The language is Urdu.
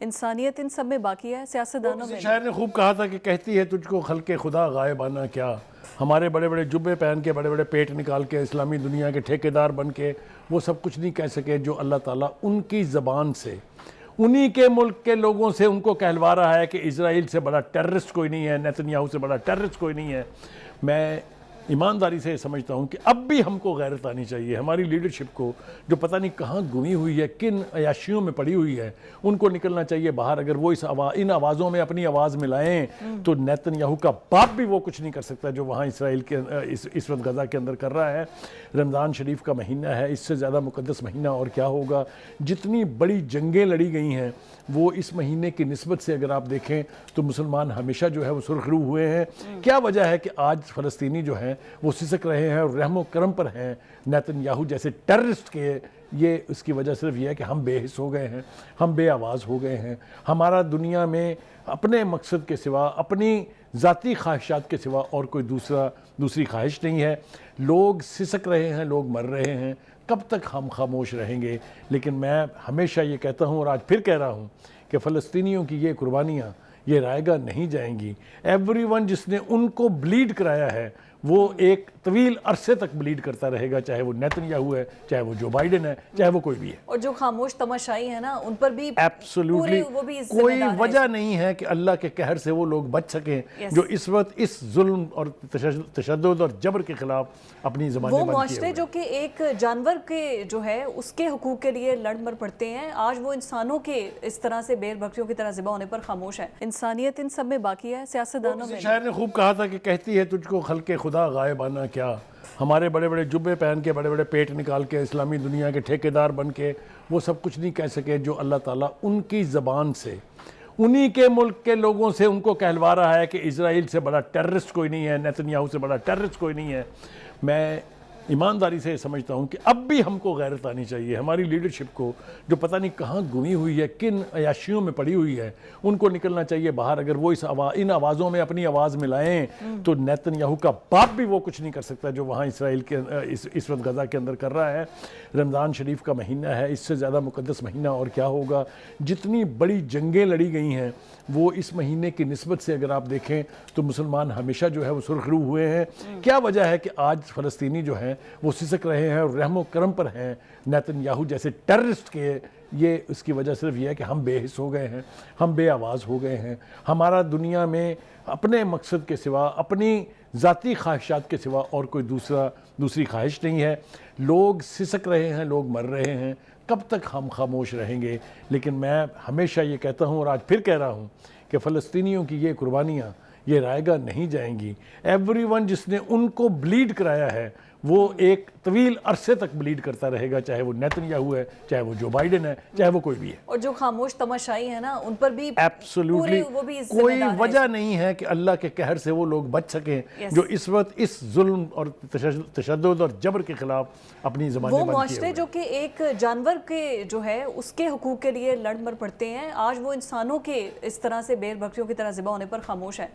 انسانیت ان سب میں باقی ہے، سیاستدانوں میں شاعر نے خوب کہا تھا کہ کہتی ہے تجھ کو خلق خدا غائبانہ کیا. ہمارے بڑے بڑے جبے پہن کے بڑے بڑے پیٹ نکال کے اسلامی دنیا کے ٹھیکیدار بن کے وہ سب کچھ نہیں کہہ سکے جو اللہ تعالیٰ ان کی زبان سے انہی کے ملک کے لوگوں سے ان کو کہلوا رہا ہے کہ اسرائیل سے بڑا ٹیررسٹ کوئی نہیں ہے، نیتن یاہو سے بڑا ٹیررسٹ کوئی نہیں ہے. میں ایمانداری سے سمجھتا ہوں کہ اب بھی ہم کو غیرت آنی چاہیے، ہماری لیڈرشپ کو جو پتہ نہیں کہاں گمی ہوئی ہے، کن عیاشیوں میں پڑی ہوئی ہے، ان کو نکلنا چاہیے باہر. اگر وہ ان آوازوں میں اپنی آواز ملائیں تو نیتن یاہو کا باپ بھی وہ کچھ نہیں کر سکتا جو وہاں اسرائیل کے اس وقت غزہ کے اندر کر رہا ہے. رمضان شریف کا مہینہ ہے، اس سے زیادہ مقدس مہینہ اور کیا ہوگا. جتنی بڑی جنگیں لڑی گئی ہیں وہ اس مہینے کی نسبت سے اگر آپ دیکھیں تو مسلمان ہمیشہ جو ہے وہ سرخ رو ہوئے ہیں. کیا وجہ ہے کہ آج فلسطینی جو ہیں وہ سسک رہے ہیں اور رحم و کرم پر ہیں نیتن یاہو جیسے ٹیررسٹ کے؟ یہ اس کی وجہ صرف یہ ہے کہ ہم بے حس ہو گئے ہیں، ہم بے آواز ہو گئے ہیں. ہمارا دنیا میں اپنے مقصد کے سوا، اپنی ذاتی خواہشات کے سوا اور کوئی دوسری خواہش نہیں ہے. لوگ سسک رہے ہیں، لوگ مر رہے ہیں. کب تک ہم خاموش رہیں گے؟ لیکن میں ہمیشہ یہ کہتا ہوں اور آج پھر کہہ رہا ہوں کہ فلسطینیوں کی یہ قربانیاں یہ رائے گاہ نہیں جائیں گی. ایوری ون جس نے ان کو بلیڈ کرایا ہے وہ ایک طویل عرصے تک بلیڈ کرتا رہے گا، چاہے وہ نیتن یاہو ہے، چاہے وہ جو بائیڈن ہے، چاہے وہ کوئی بھی ہے. اور جو خاموش تماشائی ہیں نا ان پر بھی ایبسولوٹلی کوئی وجہ نہیں ہے کہ اللہ کے قہر سے وہ لوگ بچ سکیں جو اس وقت اس ظلم اور تشدد اور جبر کے خلاف اپنی زبانیں بند کیے ہوئے. وہ معاشرے جو کہ ایک جانور کے جو ہے اس کے حقوق کے لیے لڑ مر پڑتے ہیں، آج وہ انسانوں کے اس طرح سے بیر بکریوں کی طرح ذبح ہونے پر خاموش ہے. انسانیت ان سب میں باقی ہے، سیاستدانوں میں. شاعر نے خوب کہا تھا کہ کہتی ہے تجھ کو خلق خدا غائبانہ کیا. ہمارے بڑے بڑے جبے پہن کے بڑے بڑے پیٹ نکال کے اسلامی دنیا کے ٹھیکیدار بن کے وہ سب کچھ نہیں کہہ سکے جو اللہ تعالیٰ ان کی زبان سے انہی کے ملک کے لوگوں سے ان کو کہلوا رہا ہے کہ اسرائیل سے بڑا ٹیررسٹ کوئی نہیں ہے، نیتن یاہو سے بڑا ٹیررسٹ کوئی نہیں ہے. میں ایمانداری سے سمجھتا ہوں کہ اب بھی ہم کو غیرت آنی چاہیے، ہماری لیڈرشپ کو جو پتہ نہیں کہاں گمی ہوئی ہے، کن عیاشیوں میں پڑی ہوئی ہے، ان کو نکلنا چاہیے باہر. اگر وہ ان آوازوں میں اپنی آواز ملائیں تو نیتن یاہو کا باپ بھی وہ کچھ نہیں کر سکتا جو وہاں اسرائیل کے اس وقت غزہ کے اندر کر رہا ہے. رمضان شریف کا مہینہ ہے، اس سے زیادہ مقدس مہینہ اور کیا ہوگا. جتنی بڑی جنگیں لڑی گئی ہیں وہ اس مہینے کی نسبت سے اگر آپ دیکھیں تو مسلمان ہمیشہ جو ہے وہ سرخ رو ہوئے ہیں. کیا وجہ ہے کہ آج فلسطینی جو ہیں وہ سسک رہے ہیں اور رحم و کرم پر ہیں نیتن یاہو جیسے ٹیررسٹ کے؟ یہ اس کی وجہ صرف یہ ہے کہ ہم بے حس ہو گئے ہیں، ہم بے آواز ہو گئے ہیں. ہمارا دنیا میں اپنے مقصد کے سوا، اپنی ذاتی خواہشات کے سوا اور کوئی دوسری خواہش نہیں ہے. لوگ سسک رہے ہیں، لوگ مر رہے ہیں. کب تک ہم خاموش رہیں گے؟ لیکن میں ہمیشہ یہ کہتا ہوں اور آج پھر کہہ رہا ہوں کہ فلسطینیوں کی یہ قربانیاں یہ رائے گاہ نہیں جائیں گی. ایوری ون جس نے ان کو بلیڈ کرایا ہے وہ ایک طویل عرصے تک بلیڈ کرتا رہے گا، چاہے وہ نیتن یاہو ہے، چاہے وہ جو بائیڈن ہے، چاہے وہ کوئی بھی ہے. اور جو خاموش تماشائی ہیں نا ان پر بھی ایبسولوٹلی کوئی وجہ نہیں ہے کہ اللہ کے قہر سے وہ لوگ بچ سکیں جو اس وقت اس ظلم اور تشدد اور جبر کے خلاف اپنی زبانیں بند کیے ہوئے. وہ معاشرے جو کہ ایک جانور کے جو ہے اس کے حقوق کے لیے لڑ مر پڑتے ہیں، آج وہ انسانوں کے اس طرح سے بیر بکریوں کی طرح ذبح ہونے پر خاموش ہے.